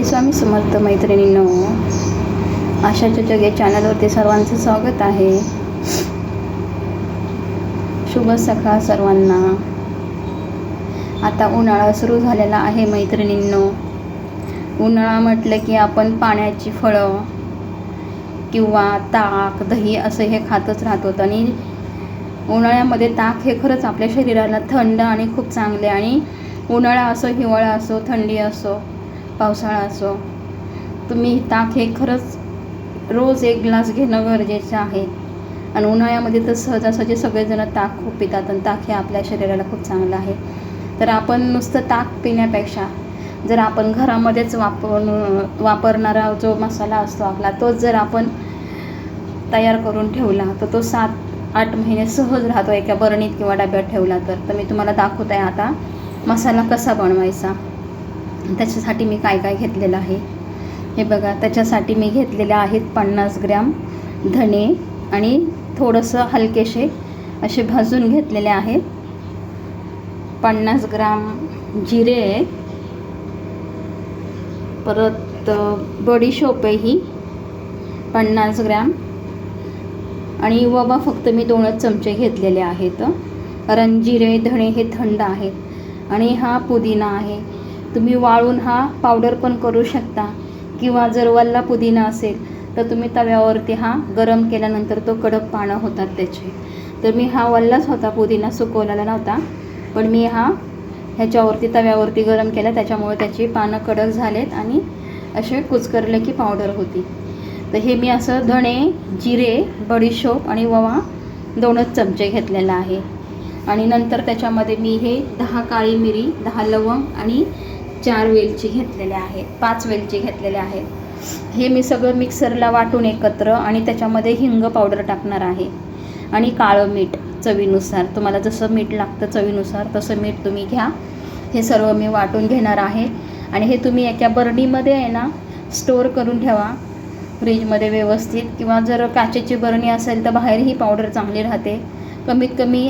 स्वामी समर्थ मैत्रिणींनो, आशाच्या जग या चॅनलवरती सर्वांचं स्वागत आहे. शुभ सकाळ सर्वांना. आता उन्हाळा सुरू झालेला आहे मैत्रिणींनो. उन्हाळा म्हटलं की आपण पाण्याची फळं किंवा ताक दही असं हे खातच राहतो. आणि उन्हाळ्यामध्ये ताक हे खरंच आपल्या शरीराला थंड आणि खूप चांगले. आणि उन्हाळा असो, हिवाळा असो, थंडी असो, पावसाळा असो, तुम्ही ताक हे खरंच रोज एक ग्लास घेणं गरजेचं आहे. आणि उन्हाळ्यामध्ये तर सहजासहजी सगळेजण ताक खूप पितात आणि ताक हे आपल्या शरीराला खूप चांगलं आहे. तर आपण नुसतं ताक पिण्यापेक्षा जर आपण घरामध्येच वापरणारा जो मसाला असतो आपला, तोच जर आपण तयार करून ठेवला तर तो 7-8 महिने सहज राहतो एका बरणीत किंवा डब्यात ठेवला तर मी तुम्हाला दाखवत आहे आता मसाला कसा बनवायचा. त्याच्यासाठी मी काय काय घेतलेलं आहे हे बघा. त्याच्यासाठी मी घेतलेले आहेत 50 ग्रॅम धणे आणि थोडंसं हलकेसे असे भाजून घेतलेले आहेत. 50 ग्राम जिरे आहे, परत बडीशोप आहे ही 50 ग्रॅम, आणि ओवा फक्त मी 2च चमचे घेतलेले आहेत. कारण जिरे धणे हे थंड आहेत. आणि हा पुदिना आहे. तुम्ही वाळून हा पावडर पण करू शकता, किंवा जर वल्ला पुदिना असेल तर तुम्ही तव्यावरती हा गरम केल्यानंतर तो कडक पानं होतात त्याचे. तर मी हा वल्लाच होता पुदिना, सुकवलेला नव्हता, पण मी हा ह्याच्यावरती तव्यावरती गरम केला, त्याच्यामुळे त्याची पानं कडक झालेत आणि असे कुचकरले की पावडर होती. तर हे मी असं धणे, जिरे, बडीशोप आणि ओवा 2च चमचे घेतलेला आहे. आणि नंतर त्याच्यामध्ये मी हे 10 काळी मिरी, 10 लवंग आणि 4 वेलची घेतलेल्या आहेत, 5 वेलची घेतलेल्या आहेत. हे मी सगळं मिक्सरला वाटून एकत्र, आणि त्याच्यामध्ये हिंग पावडर टाकणार आहे. आणि काळं मीठ चवीनुसार, तुम्हाला जसं मीठ लागतं चवीनुसार तसं मीठ तुम्ही घ्या. हे सर्व मी वाटून घेणार आहे. आणि हे तुम्ही एका बरणीमध्ये आहे ना स्टोअर करून ठेवा फ्रीजमध्ये व्यवस्थित, किंवा जर काचेची बरणी असेल तर बाहेर ही पावडर चांगली राहते. कमीत कमी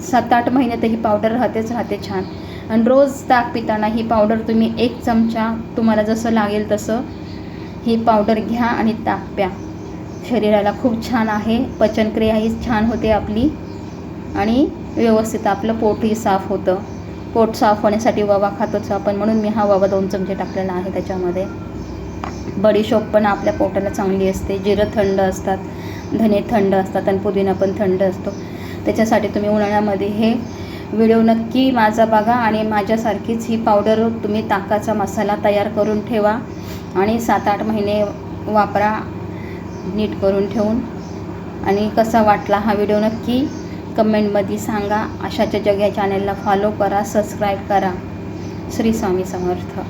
7-8 महिने तर ही पावडर राहते छान. आणि रोज ताक पिताना ही पावडर तुम्ही 1 चमचा तुम्हाला जसं लागेल तसं ही पावडर घ्या आणि ताक प्या. शरीराला खूप छान आहे, पचनक्रियाही छान होते आपली, आणि व्यवस्थित आपलं पोटही साफ होतं. पोट साफ होण्यासाठी ओवा खातोच आपण, म्हणून मी हा ओवा 2 चमचे टाकलेला आहे त्याच्यामध्ये. बडीशोप पण आपल्या पोटाला चांगली असते. जिरं थंड असतात, धने थंड असतात, आणि पुदिना पण थंड असतो. त्याच्यासाठी तुम्ही उन्हाळ्यामध्ये हे व्हिडिओ नक्की माझा बघा, आणि माझ्यासारखीच ही पावडर तुम्ही ताकाचा मसाला तयार करून ठेवा आणि 7-8 महिने वापरा नीट करून ठेवून. आणि कसा वाटला हा व्हिडिओ नक्की कमेंटमध्ये सांगा. आशाच्या जग या चॅनलला फॉलो करा, सबस्क्राईब करा. श्री स्वामी समर्थ.